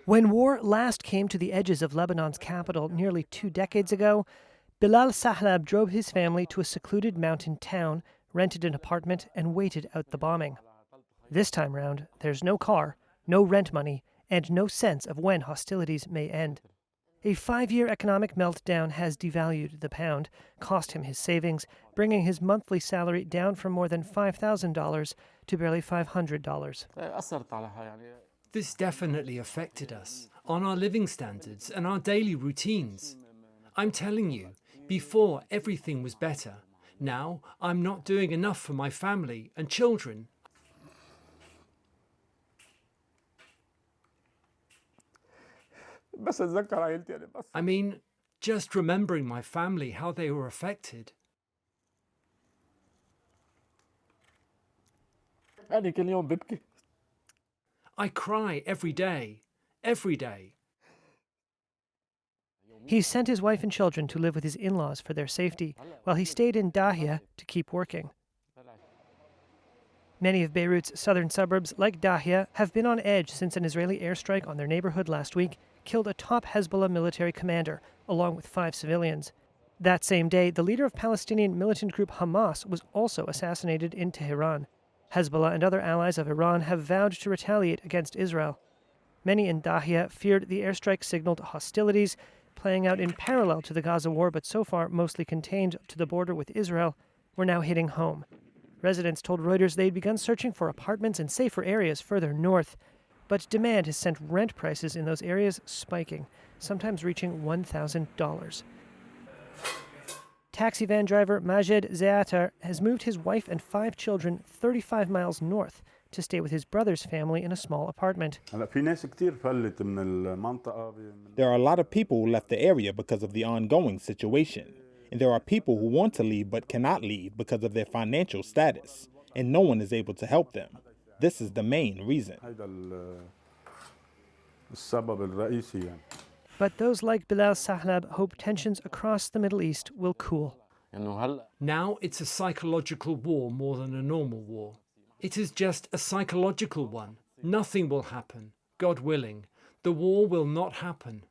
When war last came to the edges of Lebanon's capital nearly 2 decades ago, Bilal Sahlab drove his family to a secluded mountain town, rented an apartment, and waited out the bombing. This time round, there's no car, no rent money, and no sense of when hostilities may end. A 5-year economic meltdown has devalued the pound, cost him his savings, bringing his monthly salary down from more than $5,000 to barely $500. This definitely affected us, on our living standards and our daily routines. I'm telling you, before everything was better. Now I'm not doing enough for my family and children. I mean, just remembering my family, how they were affected. I cry every day, every day. He sent his wife and children to live with his in-laws for their safety, while he stayed in Dahia to keep working. Many of Beirut's southern suburbs, like Dahia, have been on edge since an Israeli airstrike on their neighborhood last week killed a top Hezbollah military commander, along with 5 civilians. That same day, the leader of Palestinian militant group Hamas was also assassinated in Tehran. Hezbollah and other allies of Iran have vowed to retaliate against Israel. Many in Dahia feared the airstrike signaled hostilities, playing out in parallel to the Gaza war, but so far mostly contained to the border with Israel, were now hitting home. Residents told Reuters they'd begun searching for apartments in safer areas further north, but demand has sent rent prices in those areas spiking, sometimes reaching $1,000. Taxi van driver Majed Zeatar has moved his wife and 5 children 35 miles north to stay with his brother's family in a small apartment. There are a lot of people who left the area because of the ongoing situation. And there are people who want to leave but cannot leave because of their financial status, and no one is able to help them. This is the main reason. But those like Bilal Sahlab hope tensions across the Middle East will cool. Now it's a psychological war more than a normal war. It is just a psychological one. Nothing will happen, God willing. The war will not happen.